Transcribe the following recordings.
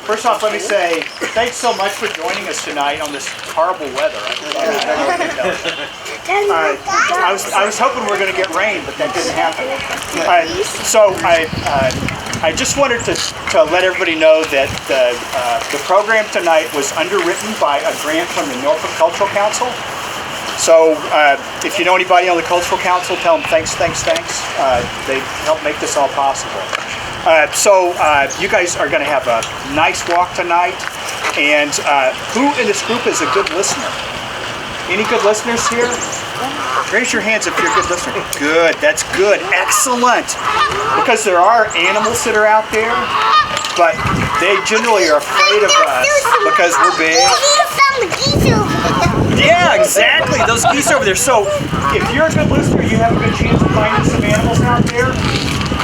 First off, let me say thanks so much for joining us tonight on this horrible weather. I was hoping we were going to get rain, but that didn't happen. I just wanted to let everybody know that the program tonight was underwritten by a grant from the Norfolk Cultural Council. So if you know anybody on the Cultural Council, tell them thanks. They helped make this all possible. You guys are going to have a nice walk tonight. And who in this group is a good listener? Any good listeners here? Raise your hands if you're a good listener. Good, that's good, excellent. Because there are animals that are out there, but they generally are afraid of us because we're big. Yeah, exactly, those geese over there. So if you're a good listener, you have a good chance of finding some animals out there.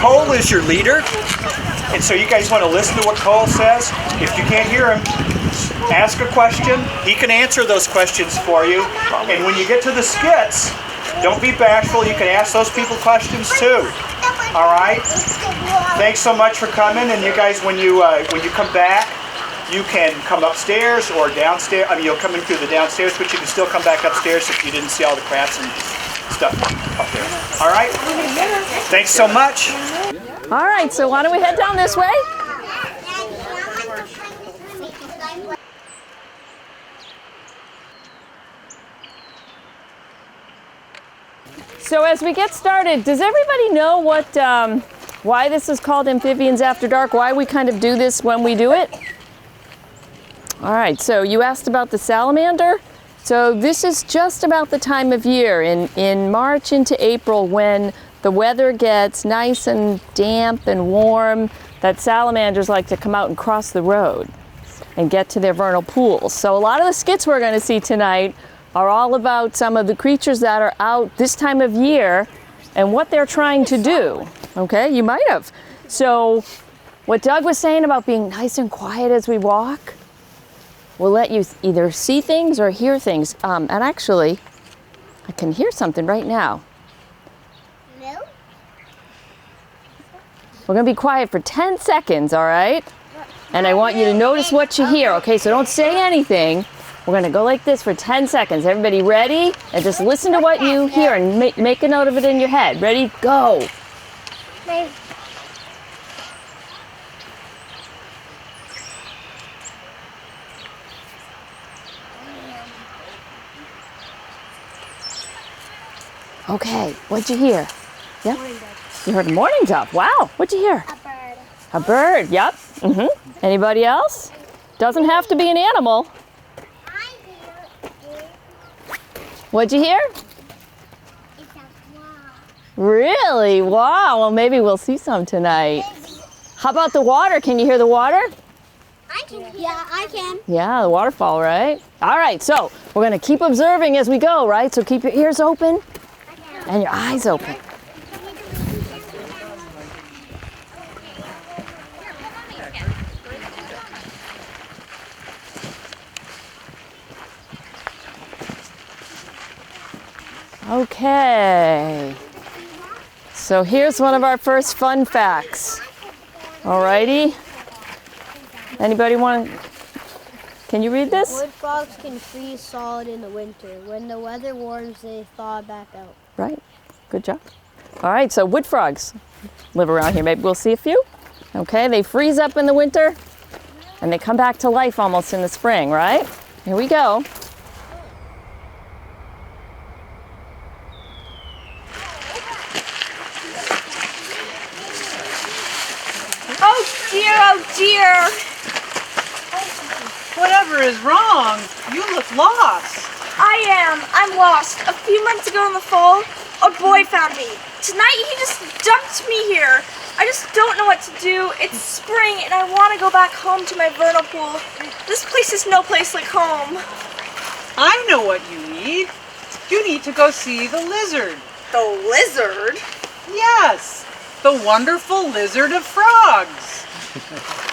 Cole is your leader, and so you guys want to listen to what Cole says. If you can't hear him, ask a question. He can answer those questions for you. And when you get to the skits, don't be bashful. You can ask those people questions too. All right? Thanks so much for coming. And you guys, when you come back, you can come upstairs or downstairs. I mean, you'll come in through the downstairs, but you can still come back upstairs if you didn't see all the crafts and stuff up there. All right? Thanks so much. All right, so why don't we head down this way? So as we get started, does everybody know what, why this is called Amphibians After Dark? Why we kind of do this when we do it? All right, so you asked about the salamander. So this is just about the time of year in March into April when the weather gets nice and damp and warm, that salamanders like to come out and cross the road and get to their vernal pools. So a lot of the skits we're going to see tonight are all about some of the creatures that are out this time of year and what they're trying to do. Okay, you might have. So what Doug was saying about being nice and quiet as we walk will let you either see things or hear things. And actually, I can hear something right now. We're gonna be quiet for 10 seconds, all right? And I want you to notice what you hear, okay? So don't say anything. We're gonna go like this for 10 seconds. Everybody ready? And just listen to what you hear and make a note of it in your head. Ready? Go. Okay, what'd you hear? Yeah? You heard a mourning dove. Wow, what'd you hear? A bird. A bird, yep. Mm-hmm. Anybody else? Doesn't have to be an animal. What'd you hear? It's a frog. Really? Wow, well maybe we'll see some tonight. How about the water? Can you hear the water? I can hear. Yeah, I can. Yeah, the waterfall, right? All right, so we're gonna keep observing as we go, right? So keep your ears open and your eyes open. Okay, so here's one of our first fun facts. Alrighty, anybody want, can you read this? Wood frogs can freeze solid in the winter. When the weather warms, they thaw back out. Right, good job. All right, so wood frogs live around here. Maybe we'll see a few. Okay, they freeze up in the winter and they come back to life almost in the spring, right? Here we go. Oh dear! Whatever is wrong? You look lost. I'm lost. A few months ago in the fall, a boy found me. Tonight he just dumped me here. I just don't know what to do. It's spring and I want to go back home to my vernal pool. This place is no place like home. I know what you need. You need to go see the lizard. The lizard? Yes, the wonderful lizard of frogs.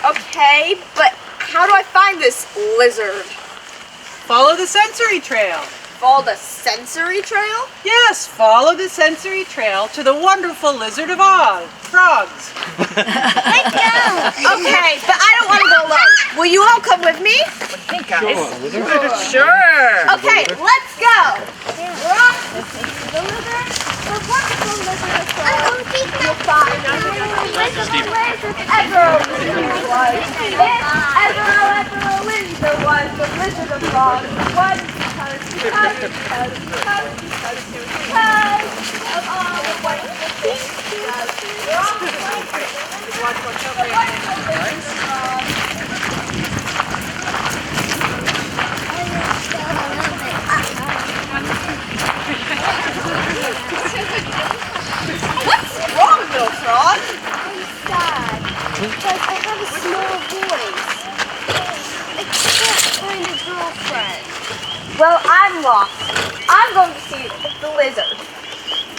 Okay, but how do I find this lizard? Follow the sensory trail. follow the sensory trail? Yes, follow the sensory trail to the wonderful Lizard of Oz. Frogs. Okay, but I don't want to go alone. Will you all come with me? Sure. Okay, let's go. We're off to see the lizard, the wonderful lizard of frogs. You'll find ever a lizard was. Ever a lizard was the lizard of frogs. One, because of all the wonderful things he does. We're off to see the wonderful lizard of frogs. What's wrong, little frog? I'm sad because I have a small voice. I can't find a girlfriend. Well, I'm lost. I'm going to see the lizard.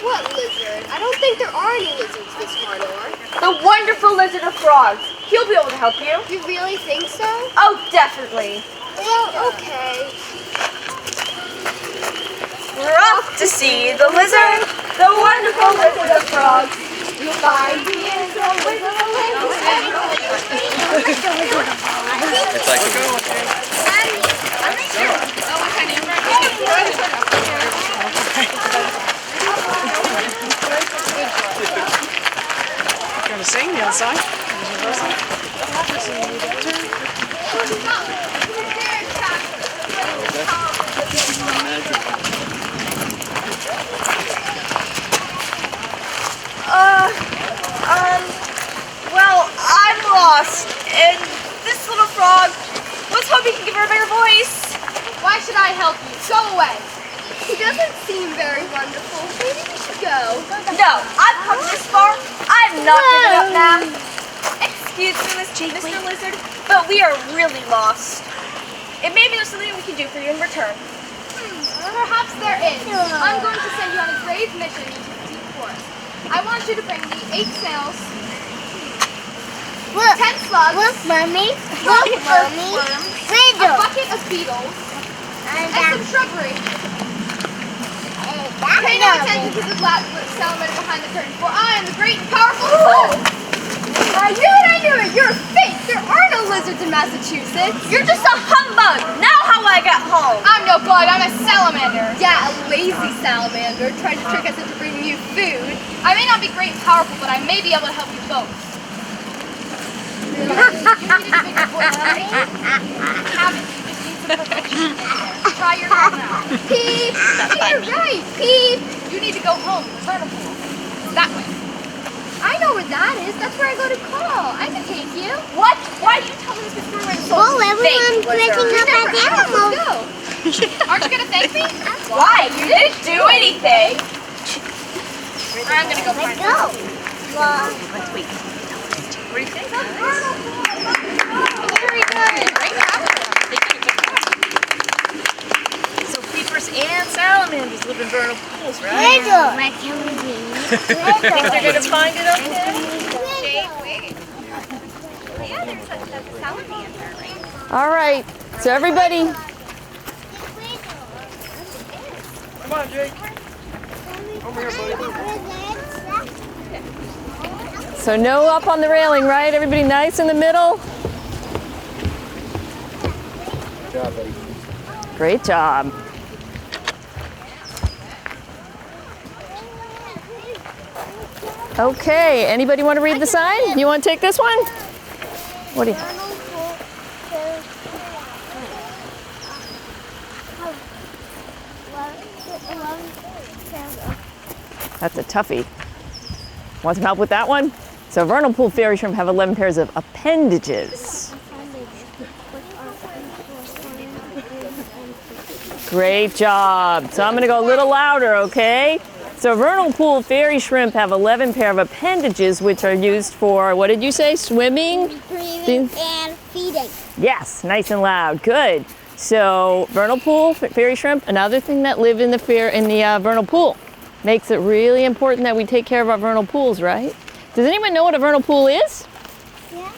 What lizard? I don't think there are any lizards this far north. The wonderful lizard of frogs. He'll be able to help you. You really think so? Oh, definitely. Well, okay. We're off to see the lizard, the wonderful lizard of frogs. You'll find he is the wizard of It's like Gonna sing the outside. Well, I'm lost, and this little frog was hoping to give her a better voice. Why should I help you? Go away. He doesn't seem very wonderful. Maybe we should go. No, I've come this far. I'm not giving up now. Excuse me, Mr. Lizard, but we are really lost. And maybe there's something we can do for you in return. Perhaps there is. I'm going to send you on a grave mission into the deep forest. I want you to bring me 8 snails, 10 slugs, Mommy. 12 earthworms, a bucket of beetles, and some shrubbery. Pay no attention to the black salamander behind the curtain, for I am the great and powerful Soul. I knew it! You're fake! There are no lizards in Massachusetts! You're just a humbug. Now how will I get home? I'm no bug, I'm a salamander! Yeah, a lazy salamander tried to trick us into bringing you food. I may not be great and powerful, but I may be able to help you both. You needed a bigger voice, right? Haven't you? Just need some perfection. Try your best now. Peep! You're right, Peep! You need to go home, the vernal pool. That way. I know where that is. That's where I go to call. I can take you. What? Why did you tell me this before we were so Oh, everyone's making up an animal. Go. Aren't you gonna thank me? Why? You didn't do anything. I'm gonna go find Go. Well, What do you think? Very good. Great job. So peepers and salamanders live in vernal pools, right? Lego. Think they're gonna find it okay? All right. So everybody, Come on, Jake. Over here, buddy. so no up on the railing, right? Everybody nice in the middle? Good job, buddy. Great job. Okay, anybody want to read the sign? You want to take this one? What do you? That's a toughie. Want some help with that one? So vernal pool fairy shrimp have 11 pairs of appendages. Great job. So I'm going to go a little louder, okay? So vernal pool fairy shrimp have 11 pair of appendages, which are used for, what did you say, swimming? Breathing and feeding. Yes, nice and loud. Good. So vernal pool fairy shrimp, another thing that live in the vernal pool, makes it really important that we take care of our vernal pools, right? Does anyone know what a vernal pool is? Yeah.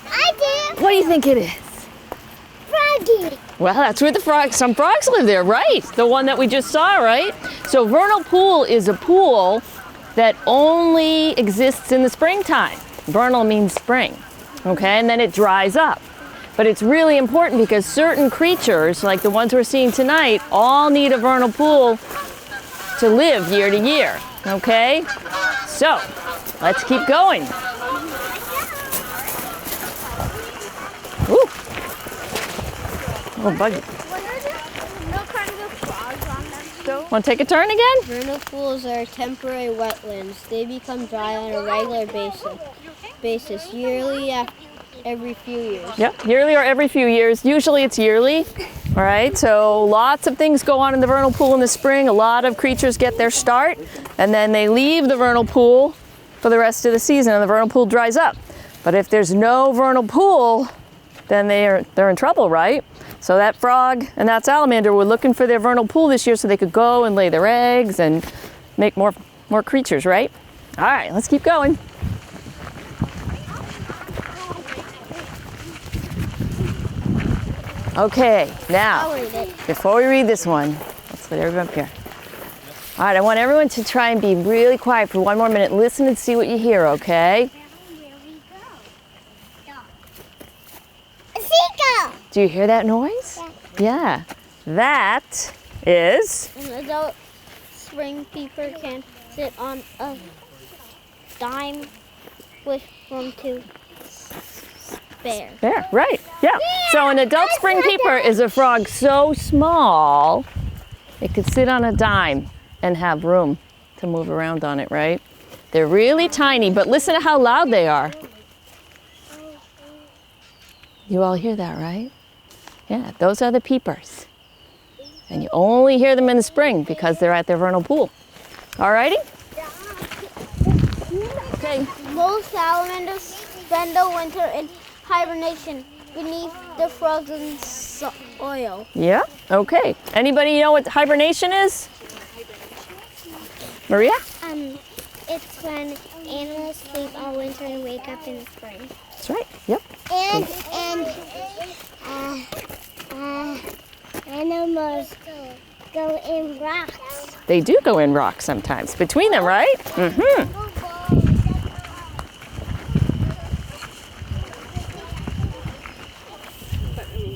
I do. What do you think it is? Frog alligator. Well, that's where the frogs, some frogs live there, right? The one that we just saw, right? So vernal pool is a pool that only exists in the springtime. Vernal means spring, okay? And then it dries up. But it's really important because certain creatures, like the ones we're seeing tonight, all need a vernal pool to live year to year, okay? So, let's keep going. Ooh. Oh, buggy. Want to take a turn again? Vernal pools are temporary wetlands. They become dry on a regular basis yearly every few years. Yep, yearly or every few years. Usually it's yearly. All right, so lots of things go on in the vernal pool in the spring. A lot of creatures get their start, and then they leave the vernal pool for the rest of the season, and the vernal pool dries up. But if there's no vernal pool, then they're in trouble, right? So that frog and that salamander were looking for their vernal pool this year so they could go and lay their eggs and make more creatures, right? All right, let's keep going. Okay, now, before we read this one, let's let everyone up here. All right, I want everyone to try and be really quiet for one more minute. Listen and see what you hear, okay? Do you hear that noise? Yeah. That is... An adult spring peeper can sit on a dime with room to spare. There, right, yeah. So an adult spring peeper is a frog so small it could sit on a dime and have room to move around on it, right? They're really tiny, but listen to how loud they are. You all hear that, right? Yeah, those are the peepers. And you only hear them in the spring because they're at their vernal pool. All-righty? Okay. Most salamanders spend the winter in hibernation beneath the frozen soil. Yeah, okay. Anybody know what hibernation is? Maria? It's when animals sleep all winter and wake up in the spring. That's right, yep. And animals go in rocks. They do go in rocks sometimes. Between them, right? Mm-hmm.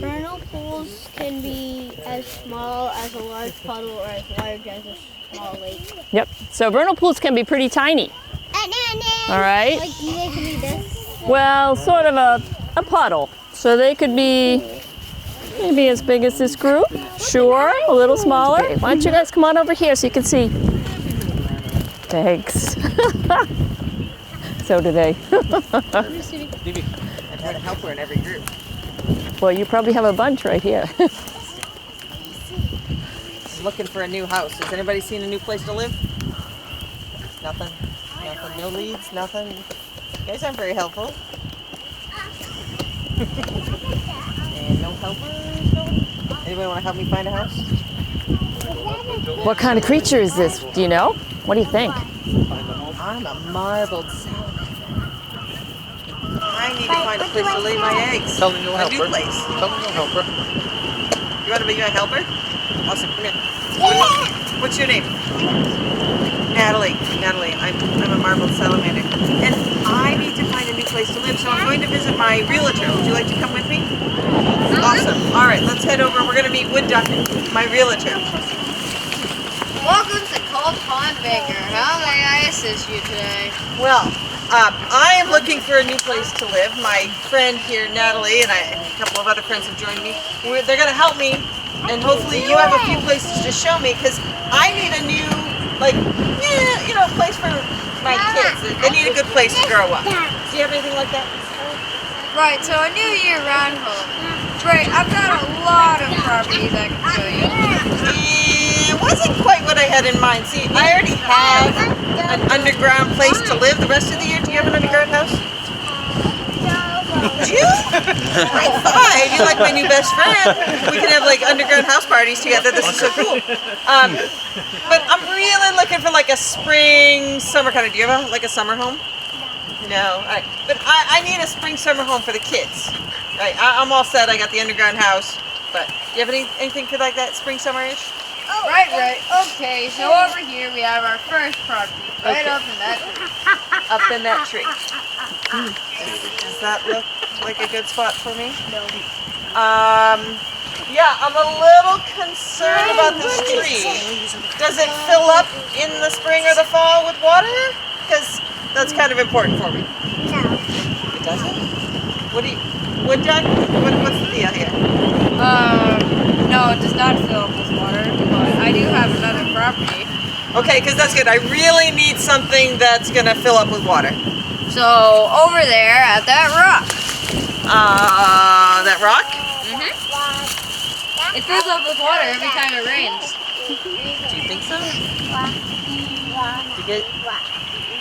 Vernal pools can be as small as a large puddle or as large as a small lake. Yep. So vernal pools can be pretty tiny. All right. Like they can be this. Well, sort of a puddle. So they could be maybe as big as this group. Sure, a little smaller. Why don't you guys come on over here so you can see? Thanks. So do they. I try to help her in every group. Well, you probably have a bunch right here. I'm looking for a new house. Has anybody seen a new place to live? Nothing? Nothing? No leads? Nothing? You guys aren't very helpful. And no helpers? No one? Anybody want to help me find a house? What kind of creature is this? Do you know? What do you think? I'm a marbled salamander. I need to find a place to lay my eggs. Tell them you'll help A new her. place. Tell them you'll help her. You want to be my helper? Awesome. Come here. What's your name? Natalie. Natalie. I'm a marbled salamander. And I need to find a new place to live, so I'm going to visit my realtor. Would you like to come with me? Awesome. All right, let's head over. We're going to meet Wood Duck, my realtor. Welcome to Cold Pond Baker. How may I assist you today? Well, I am looking for a new place to live. My friend here, Natalie, and a couple of other friends have joined me. They're going to help me, and hopefully you have a few places to show me, because I need a new, place for my kids. They need a good place to grow up. Do you have anything like that? Right, so a new year-round home. Great, I've got a lot of properties I can show you. It wasn't quite what I had in mind. See, I already have an underground place to live the rest of the year. Do you have an underground house? Do you? High five! You're like my new best friend. We can have underground house parties together. This is so cool. But I'm really looking for a spring, summer kind of. Do you have a summer home? No. All right. But I need a spring, summer home for the kids. Right. I'm all set. I got the underground house. But you have anything for like that spring summer-ish? Right. Okay, so over here we have our first property. Right up in that tree. Up in that tree. Does that look like a good spot for me? No. Yeah, I'm a little concerned about this tree. Does it fill up in the spring or the fall with water? Because that's kind of important for me. No. It doesn't? Wood duck? What's the deal here? No, it does not fill up with water, but I do have another property. Okay, because that's good. I really need something that's going to fill up with water. So, over there at that rock. That rock? It fills up with water every time it rains. Do you think so?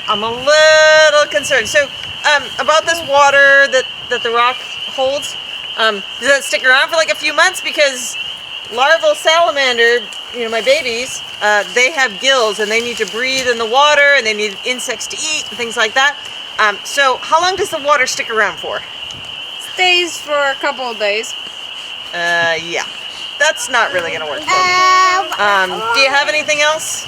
I'm a little concerned. So, about this water that the rock holds, does that stick around for like a few months? Because larval salamander, my babies, they have gills and they need to breathe in the water and they need insects to eat and things like that. So how long does the water stick around for? Stays for a couple of days. Yeah. That's not really going to work for me. Do you have anything else?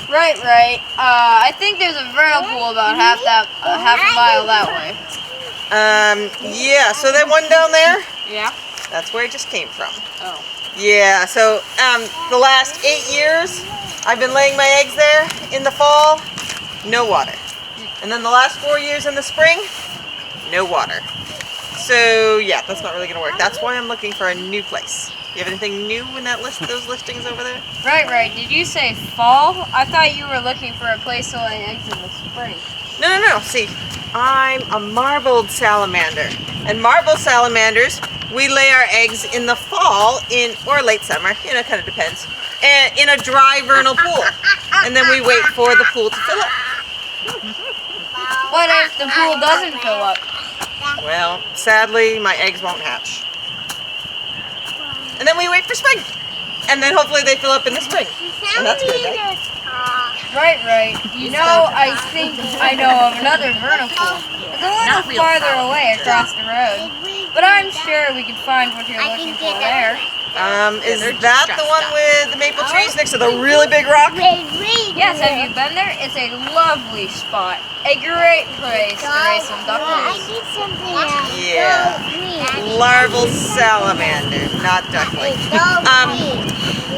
Right. I think there's a vernal pool about half a mile that way. Yeah, so that one down there? Yeah. That's where it just came from. Oh. Yeah, so the last 8 years, I've been laying my eggs there in the fall, no water. And then the last 4 years in the spring, no water. So yeah, that's not really gonna work. That's why I'm looking for a new place. You have anything new in that list, those listings over there? Right. Did you say fall? I thought you were looking for a place to lay eggs in the spring. No. See, I'm a marbled salamander. And marbled salamanders, we lay our eggs in the fall or late summer, kind of depends, in a dry vernal pool. And then we wait for the pool to fill up. What if the pool doesn't fill up? Well, sadly, my eggs won't hatch. And then we wait for spring. And then hopefully they fill up in the spring. And that's good, right? Right. I think I know of another vernal pool. It's a little farther away across the road. But I'm sure we could find what you're looking for there. Is that the one with the maple trees next to the really big rock? Yes, have you been there? It's a lovely spot. A great place to raise some ducklings. Yeah. Larval salamander, not duckling.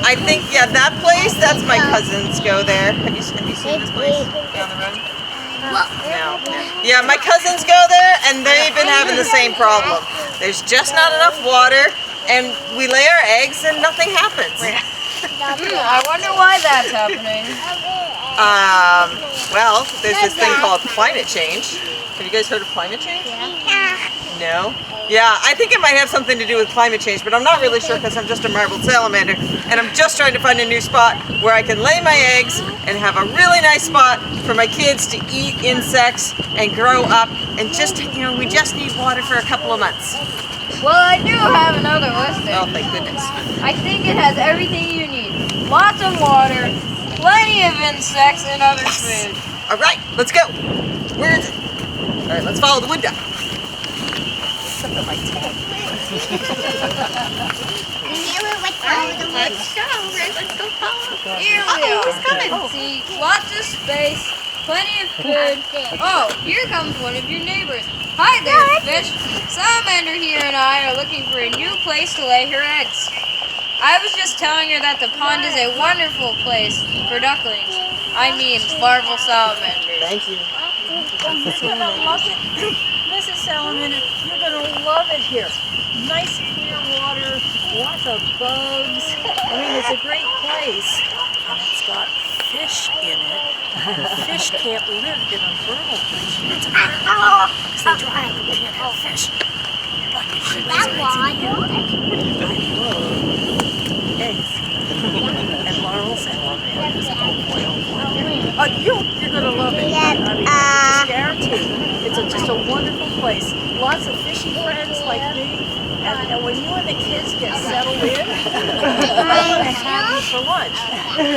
I think, that place, that's my cousins go there. Have you seen this place down the road? No. Yeah, my cousins go there and they've been having the same problem. There's just not enough water and we lay our eggs and nothing happens. I wonder why that's happening. Well, there's this thing called climate change. Have you guys heard of climate change? No? Yeah, I think it might have something to do with climate change, but I'm not really sure because I'm just a marbled salamander and I'm just trying to find a new spot where I can lay my eggs and have a really nice spot for my kids to eat insects and grow up and we just need water for a couple of months. Well, I do have another listing. Oh, thank goodness. I think it has everything you need. Lots of water, plenty of insects and other food. All right, let's go. Where is it? All right, let's follow the wood duck. Except for my tail. Let's go follow. Here we are. He's coming. See, lots of space, plenty of food. Oh, here comes one of your neighbors. Hi there, fish. Salamander here and I are looking for a new place to lay her eggs. I was just telling her that the pond is a wonderful place for ducklings. I mean, larval salamanders. Thank you. You're gonna love it, Mrs. Salamander. You're gonna love it here. Nice clear water, lots of bugs. I mean, it's a great place. And it's got fish in it. Fish can't live in a vernal place. It's a because they dry up and they can't have fish. But if she lays her eggs in here, I love eggs. And larval salamanders. You're gonna love it. I mean, it's guaranteed. It's just a wonderful place. Lots of fishy friends like me, And when you and the kids get settled in, I'm going to have you for lunch.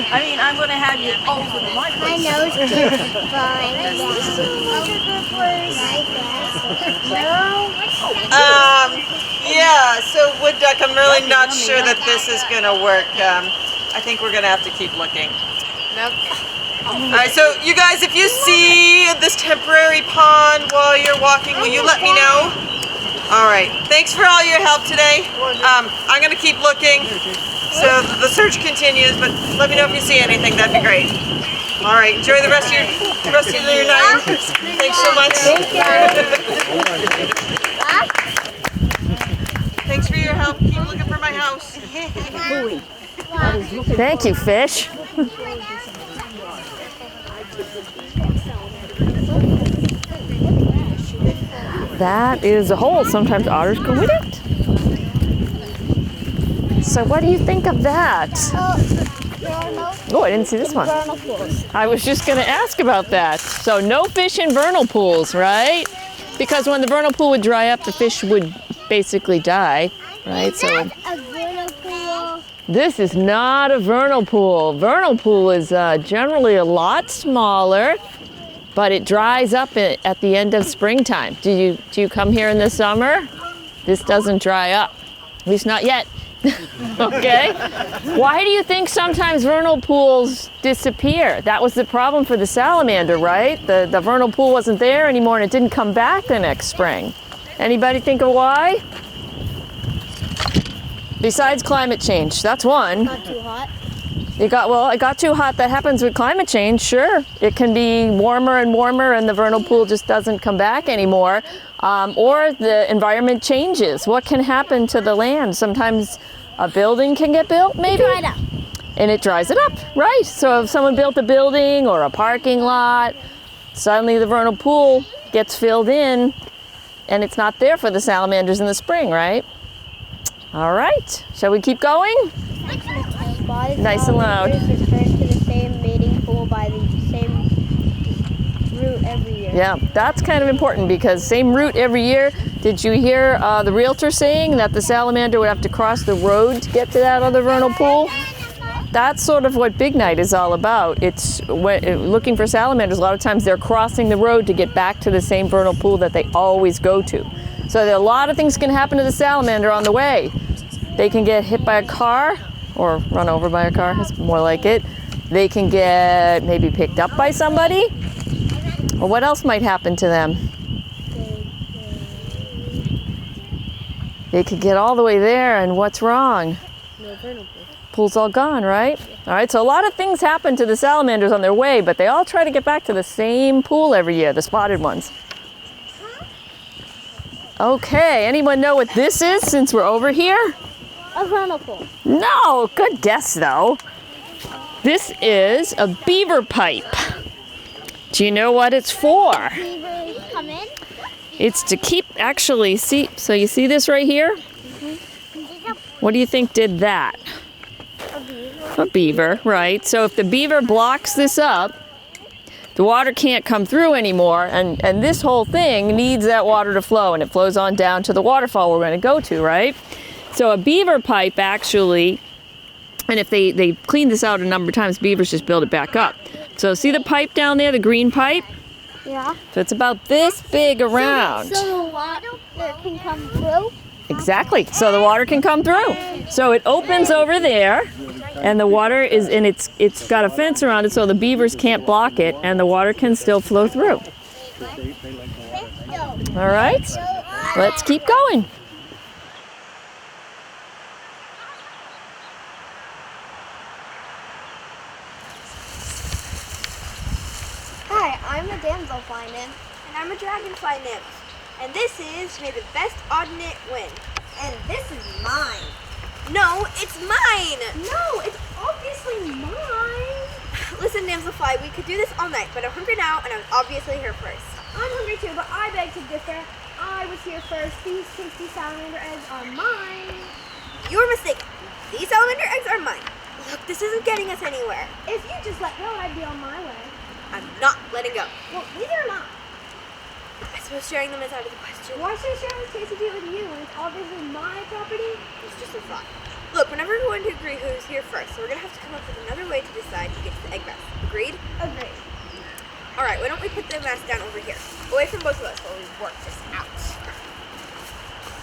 I mean, I'm going to have you over to my My place. nose keeps falling Does down. this sound like a good place? Yeah, so Wood Duck, I'm really not sure that this is going to work. I think we're going to have to keep looking. Nope. Alright, so you guys, if you see this temporary pond while you're walking, will you let me know? Alright, thanks for all your help today. I'm going to keep looking, so the search continues, but let me know if you see anything, that'd be great. Alright, enjoy the rest of your night. Thanks so much. Thanks for your help. Keep looking for my house. Thank you, fish. That is a hole. Sometimes otters go in it. So what do you think of that? Oh, I didn't see this one. Vernal pools. I was just going to ask about that. So no fish in vernal pools, right? Because when the vernal pool would dry up, the fish would basically die, right? So A vernal pool. this is not a vernal pool. Vernal pool is generally a lot smaller, but it dries up at the end of springtime. Do you come here in the summer? This doesn't dry up, at least not yet. Okay? Why do you think sometimes vernal pools disappear? That was the problem for the salamander, right? The vernal pool wasn't there anymore and it didn't come back the next spring. Anybody think of why? Besides climate change, that's one. Not too hot. It got too hot. That happens with climate change, sure. It can be warmer and warmer and the vernal pool just doesn't come back anymore. Or the environment changes. What can happen to the land? Sometimes a building can get built, maybe? Dry it up. And it dries it up, right? So if someone built a building or a parking lot, suddenly the vernal pool gets filled in and it's not there for the salamanders in the spring, right? All right, shall we keep going? Nice and loud. Salamanders return to the same mating pool by the same route every year. Yeah, that's kind of important because same route every year. Did you hear the realtor saying that the salamander would have to cross the road to get to that other vernal pool? That's sort of what Big Night is all about. It's looking for salamanders. A lot of times they're crossing the road to get back to the same vernal pool that they always go to. So there are a lot of things can happen to the salamander on the way. They can get hit by a car or run over by a car, it's more like it. They can get maybe picked up by somebody. Or what else might happen to them? They could get all the way there and what's wrong? No vernal pool. Pool's all gone, right? All right, so a lot of things happen to the salamanders on their way, but they all try to get back to the same pool every year, the spotted ones. Okay, anyone know what this is since we're over here? A vernal pool. No, good guess though. This is a beaver pipe. Do you know what it's for? Beavers come in. It's to keep, actually, see, so you see this right here? What do you think did that? A beaver. A beaver, right. So if the beaver blocks this up, the water can't come through anymore, and this whole thing needs that water to flow, and it flows on down to the waterfall we're going to go to, right? So a beaver pipe actually, and if they clean this out a number of times, beavers just build it back up. So see the pipe down there, the green pipe? Yeah. So it's about this big around. So the water can come through. Exactly. So the water can come through. So it opens over there, and the water is in it's got a fence around it so the beavers can't block it, and the water can still flow through. All right, let's keep going. Hi, I'm a damselfly nymph. And I'm a dragonfly nymph. And this is May the Best Ordinate Win. And this is mine. No, it's mine! No, it's obviously mine! Listen, damselfly, we could do this all night, but I'm hungry now, and I'm obviously here first. I'm hungry too, but I beg to differ. I was here first. These 60 salamander eggs are mine. You're mistaken. These salamander eggs are mine. Look, this isn't getting us anywhere. If you just let go, I'd be on my way. I'm not letting go. Well, neither am I. So sharing them is out of the question. Why should I share this tasty treat with you when it's obviously my property? It's just a thought. Look, we're never going to agree who's here first, so we're going to have to come up with another way to decide who gets the egg mask. Agreed? Agreed. All right, why don't we put the mask down over here, away from both of us while we work this out.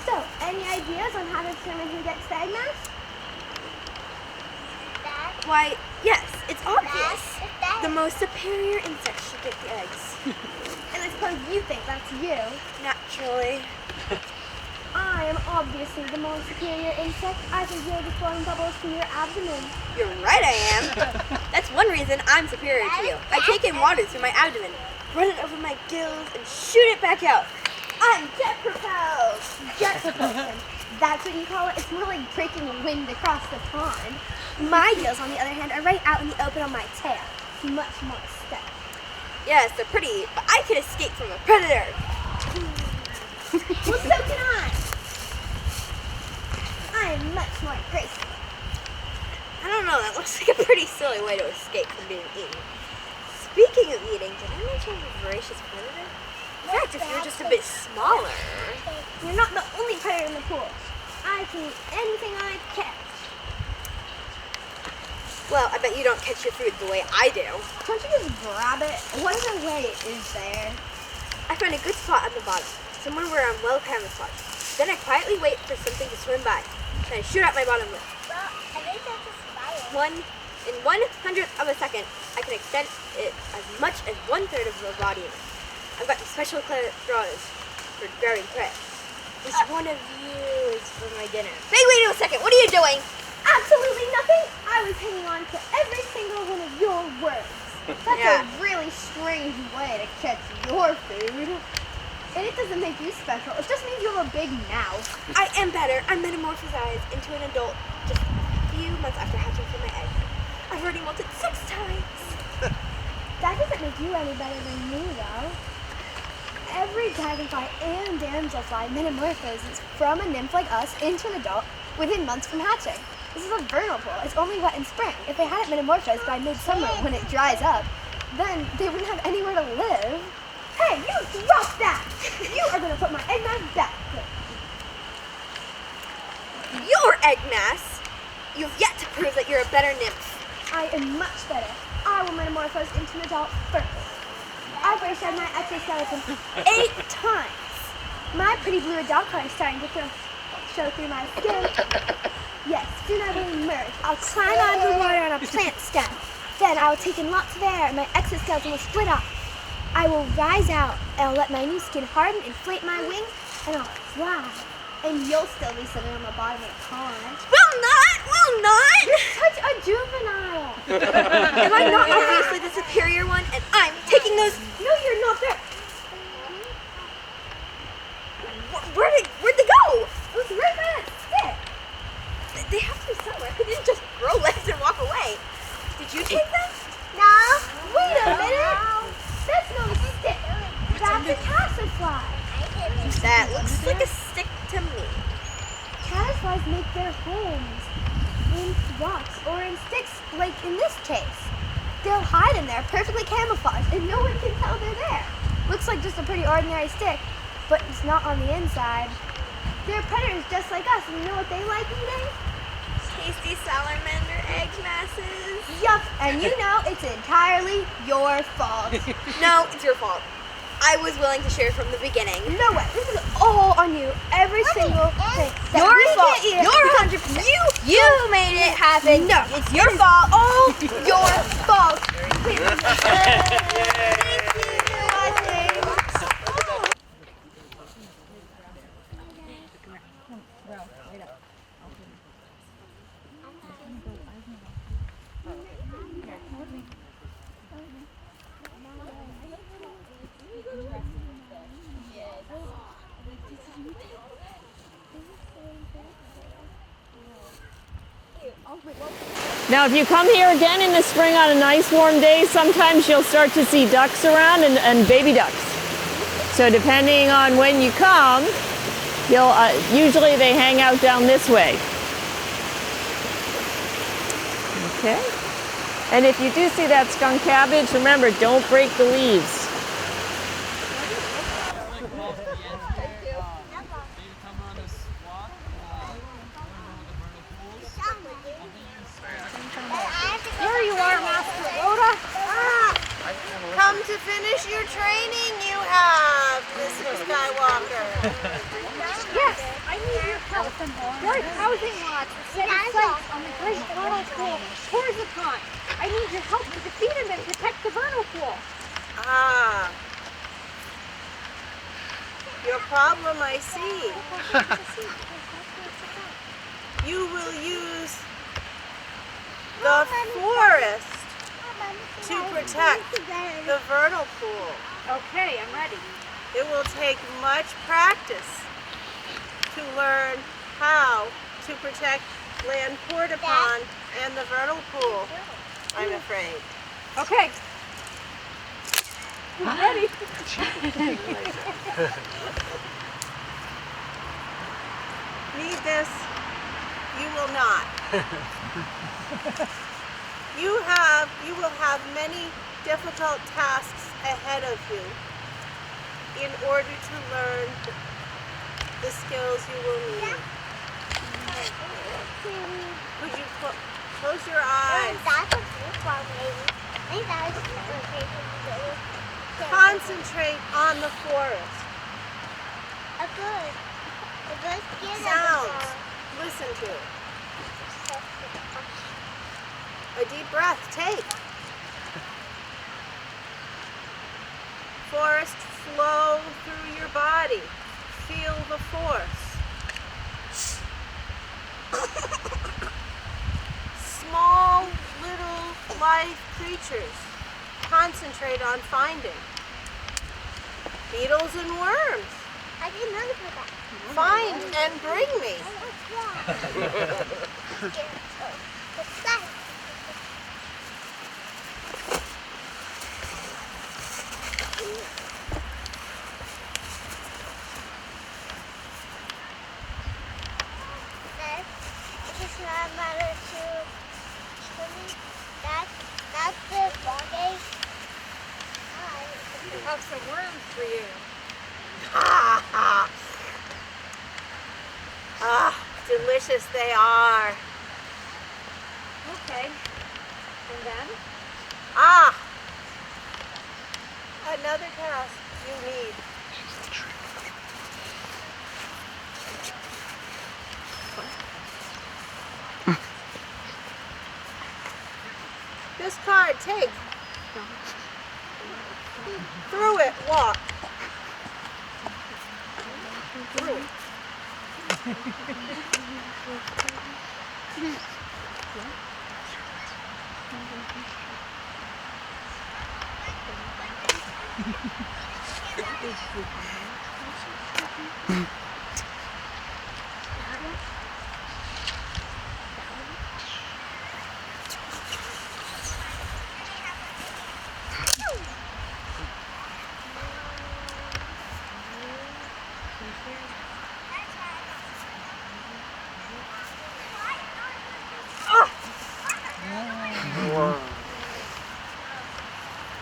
So, any ideas on how to determine who gets the egg mask? Why, yes, it's obvious. The most superior insect should get the eggs. And I suppose you think that's you. Naturally. I am obviously the most superior insect. I think you're just blowing bubbles through your abdomen. You're right, I am. That's one reason I'm superior to you. I take in water through my abdomen, run it over my gills, and shoot it back out. I'm jet propelled. Jet propulsion. That's what you call it? It's more like breaking wind across the pond. My gills, on the other hand, are right out in the open on my tail. Much more steady. Yes, they're pretty, but I can escape from a predator. Well, so can I. I am much more graceful. I don't know, that looks like a pretty silly way to escape from being eaten. Speaking of eating, did I mention a voracious predator? In fact, if you're just a bit smaller. You're not the only predator in the pool. I can eat anything I catch. Well, I bet you don't catch your food the way I do. Don't you just grab it? What other way is there? I find a good spot at the bottom, somewhere where I'm well camouflaged. Then I quietly wait for something to swim by. Then I shoot out my bottom lip. Well, I think that's a spider. In 1/100th of a second, I can extend it as much as 1/3 of the body. I've got special claws for grabbing prey. Which one of you is for my dinner? Hey, wait a second, what are you doing? Absolutely nothing. I was hanging on to every single one of your words. That's Yeah. a really strange way to catch your food. And it doesn't make you special. It just means you have a big mouth. I am better. I'm metamorphosized into an adult just a few months after hatching from my egg. I've already molted 6 times. That doesn't make you any better than me, though. Every dragonfly and damselfly metamorphoses from a nymph like us into an adult within months from hatching. This is a vernal pool. It's only wet in spring. If they hadn't metamorphosed by midsummer when it dries up, then they wouldn't have anywhere to live. Hey, you drop that! You are going to put my egg mask back. Your egg mass? You've yet to prove that you're a better nymph. I am much better. I will metamorphose into an adult first. I've already shed my exoskeleton 8 times. My pretty blue adult color is starting to show through my skin. Yes, soon I will emerge. I'll climb out of the water on a plant stem. Then I will take in lots of air and my exoskeleton will split off. I will rise out and I'll let my new skin harden, inflate my wings, and I'll fly. And you'll still be sitting on the bottom of the pond. Will not! Such a juvenile. Am I not obviously the superior one? And I'm taking those. No, you're not there. Where'd they go? It was right by that stick. They have to be somewhere. They didn't just grow legs and walk away. Did you take them? No. Wait a minute. That's no stick. That's a caddisfly. That looks like a stick to me. Caddisflies make their homes in rocks or in sticks, like in this case. They'll hide in there, perfectly camouflaged, and no one can tell they're there. Looks like just a pretty ordinary stick, but it's not on the inside. They're predators just like us, and you know what they like eating? Tasty salamander egg masses. Yup, and you know it's entirely your fault. No, it's your fault. I was willing to share from the beginning. No way, this is all on you. Every single thing. Your We fault. can't eat it. Your 100%. You made it happen. No, It's your fault. all your fault. Thank you for watching. Now, if you come here again in the spring on a nice warm day, sometimes you'll start to see ducks around and baby ducks. So depending on when you come, you'll usually they hang out down this way. Okay. And if you do see that skunk cabbage, remember, don't break the leaves. come to finish your training you have, Mr. Skywalker. Yes, I need your help. There are housing lots set sites on the great vernal pool, Corsican. I need your help to defeat him and protect the vernal pool. Ah. Your problem, I see. You will use the forest to protect the vernal pool. Okay, I'm ready. It will take much practice to learn how to protect land poured upon and the vernal pool, I'm afraid. Okay. I'm ready. Need this? You will not. You will have many difficult tasks ahead of you in order to learn the skills you will need. Would you close your eyes? Concentrate on the forest. Sounds. Listen to. A deep breath. Take. Forest flow through your body. Feel the force. Small little life creatures. Concentrate on finding. Beetles and worms. I didn't know about that. Find and bring me. What's that? It's not matter to me. That's the body. I have some worms for you. Ah, delicious they are. Okay. And then? Ah, another task you need. This card, take. Through it, walk. Through it.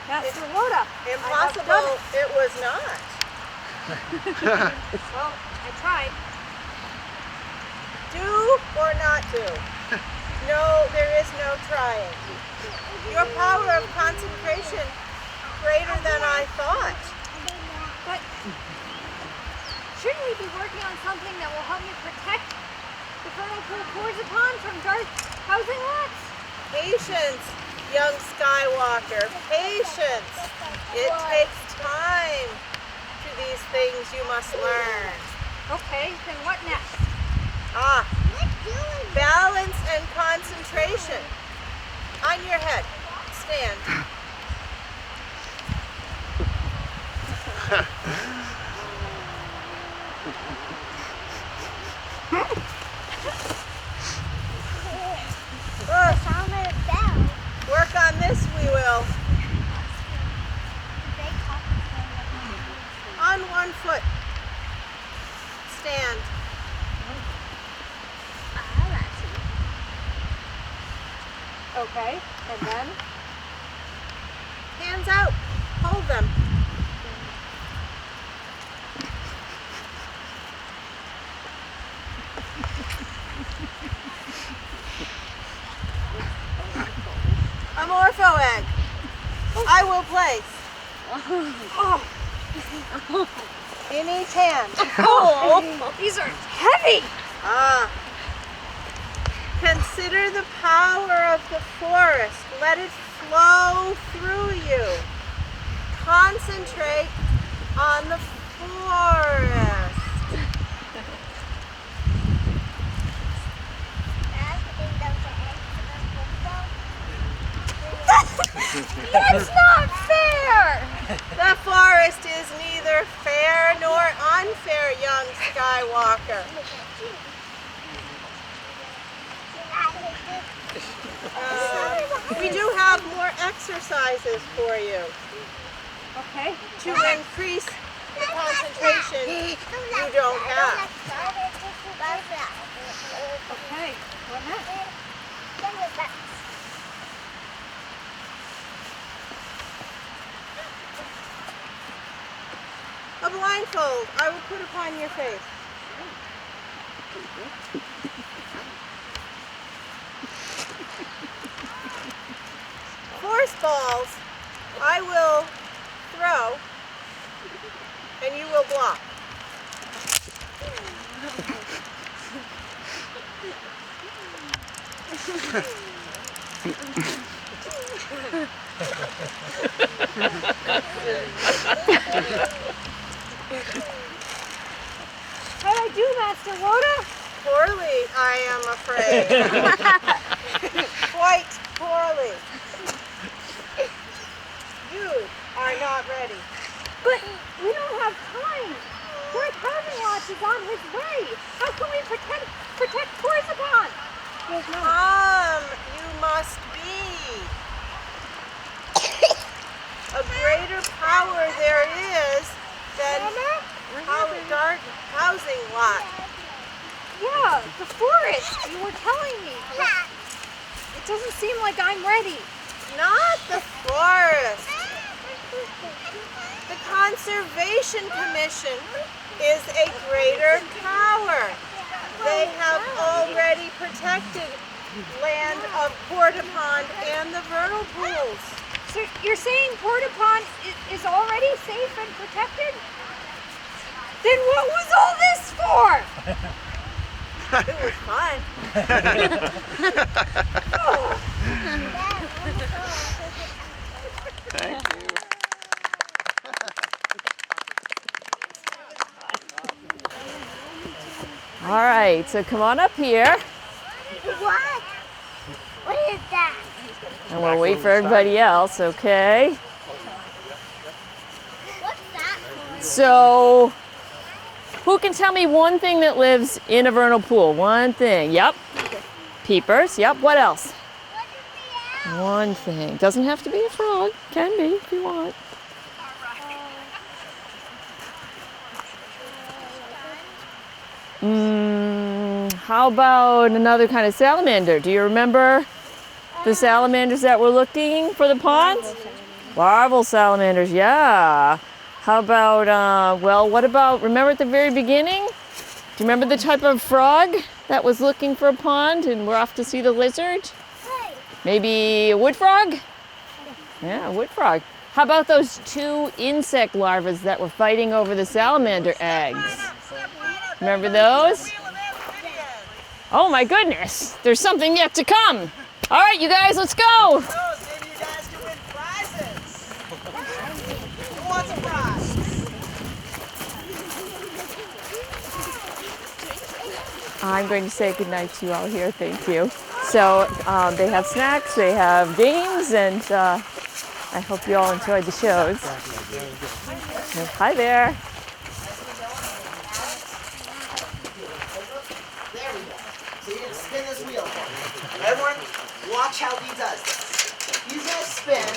Master Yoda. Impossible it was not. Well, I tried. Do or not do? No, there is no trying. Your power of concentration greater than I thought. But shouldn't we be working on something that will help me protect the vernal pool Corsican from dark housing lots? Patience, young Skywalker, patience. It takes time to these things you must learn. Okay, then what next? Ah, balance and concentration. On your head, stand. Work on this, we will. On one foot. Stand. Okay, and then? Hands out. Hold them. A morpho egg. I will place. In each hand. Oh, these are heavy. Consider the power of the forest. Let it flow through you. Concentrate on the forest. That's not fair. The forest is neither fair nor unfair, young Skywalker. We do have more exercises for you Okay. to increase the concentration you don't have. Okay. What next? A blindfold I will put upon your face. Force balls I will throw and you will block. How do I do, Master Yoda? Poorly, I am afraid. Quite poorly. You are not ready. But we don't have time. Lord Watch is on his way. How can we protect Corsican? You must be. A greater power there is than housing lot. Yeah, the forest. You were telling me. It doesn't seem like I'm ready. Not the forest. The Conservation Commission is a greater power. They have already protected land of Porta Pond and the vernal pools. So you're saying Porta Pond is already safe and protected? Then what was all this for? It was fun. Thank you. All right, so come on up here, What? What is that? and we'll wait for everybody else, okay? What's that for? So, who can tell me one thing that lives in a vernal pool? One thing. Yep. Peepers. Yep. What else? One thing. Doesn't have to be a frog. Can be if you want. How about another kind of salamander? Do you remember the salamanders that were looking for the pond? Larval salamanders, yeah. How about, what about, remember at the very beginning? Do you remember the type of frog that was looking for a pond and we're off to see the lizard? Maybe a wood frog? Yeah, a wood frog. How about those two insect larvae that were fighting over the salamander eggs? Remember those? Oh my goodness, there's something yet to come. All right, you guys, let's go. Maybe you guys can win prizes. Who wants a prize? I'm going to say goodnight to you all here, thank you. So they have snacks, they have games, and I hope you all enjoyed the shows. Hi there. There we go. So you can spin this wheel. Everyone, watch how he does this. He's going to spin,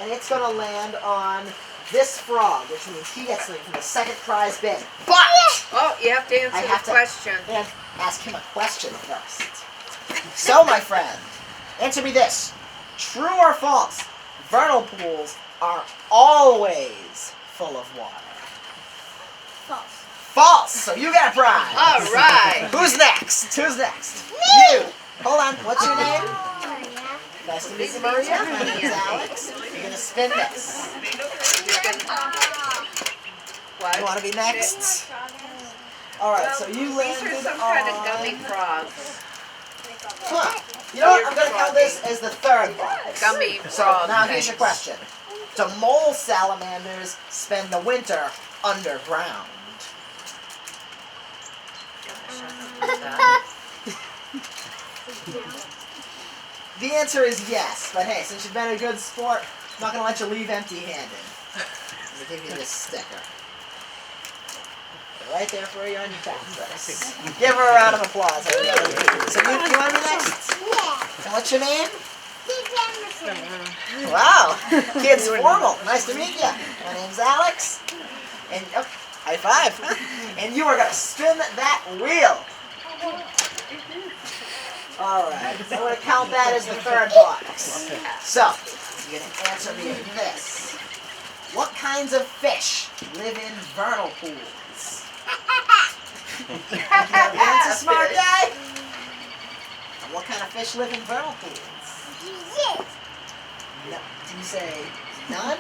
and it's going to land on this frog, which means he gets the second prize bin. But Oh, you have to answer I the have to question. ask him a question first. So, my friend, answer me this. True or false? Vernal pools are always full of water. False. False! So you got a prize. All right. Who's next? Who's next? You. Hold on. What's your name? Nice to meet you, Maria. My name's Alex. You're gonna spin this. You want to be next? All right. So you landed These are some on. kind of gummy frogs. Huh. You know what? I'm gonna count this as the third box. Gummy So frog now here's your things. question: do mole salamanders spend the winter underground? The answer is yes, but hey, since you've been a good sport, I'm not gonna let you leave empty-handed. Let me give you this sticker. Right there for you on your tax list. Give her a round of applause. So you want to be next? Yeah. And what's your name? Steve Anderson. Wow, kid's formal. Nice to meet you. My name's Alex. And oh, high five. And you are gonna spin that wheel. All right. So I'm gonna count that as the third box. So you're gonna answer me this. What kinds of fish live in vernal pools? That's a smart guy. And what kind of fish live in vernal pools? No. Did you say none?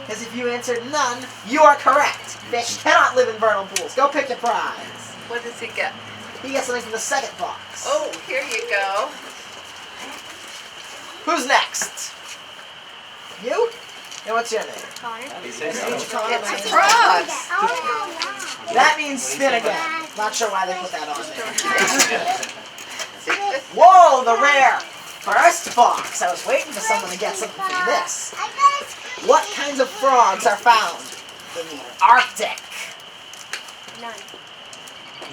Because if you answered none, you are correct. Fish cannot live in vernal pools. Go pick your prize. What does he get? He gets something from the second box. Oh, here you go. Who's next? You? And what's your name? Connor. Connor. It's frogs. That means spin again. Not sure why they put that on there. Whoa, the rare first box. I was waiting for someone to get something from this. What kinds of frogs are found in the Arctic? None.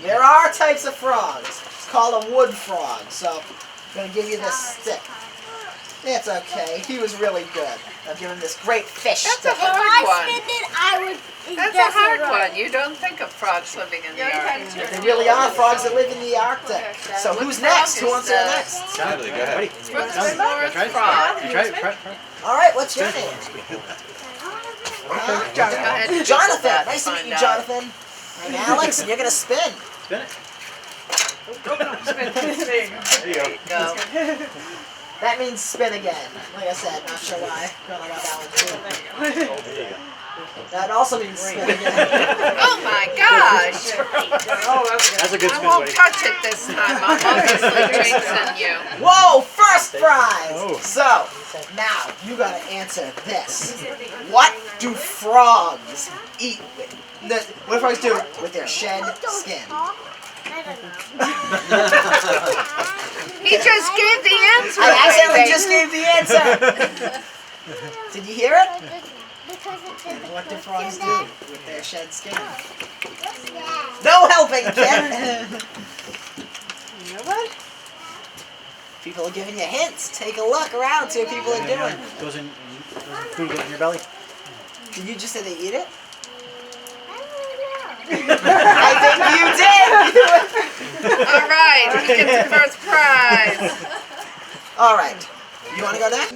There are types of frogs. It's called a wood frog. So I'm going to give you this stick. It's okay. He was really good. I'll give him this great fish That's stick. a hard one. I would. That's a hard one. You don't think of frogs living in the Arctic. There really are frogs that live in the Arctic. So who's next? Who wants to go next? What's the North frog? All right, what's your name? Go ahead and Jonathan. that Nice to meet find you, out. Jonathan. I'm Alex, and you're going to spin. Spin it. There you go. That means spin again. Like I said, not sure why. Glad I got that one too. That also means spin again. Oh my gosh! That's a good I spin, won't buddy. touch it this time. I'm obviously jinxing you. Whoa, first prize! Oh. So, now, you gotta answer this. What do frogs eat with? What do frogs do with their shed skin? I don't know. He just gave the answer. I accidentally baby. just gave the answer! Did you hear it? Because it's in the What do question frogs do that- with their shed skin? What's that? No helping, kid! You know what? People are giving you hints. Take a look around, see what people are doing. Goes in, food goes in your belly. Did you just say they eat it? I don't know. I think you did! All right, he gets the first prize. All right. You want to go next?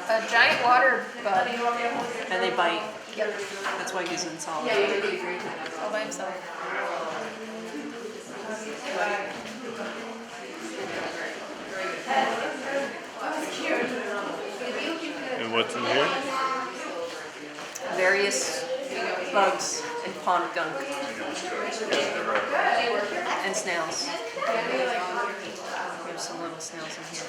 A giant water bug. And they bite. That's why he's in solid. All by himself. And what's in here? Various bugs and pond gunk. And snails. We have some little snails in here.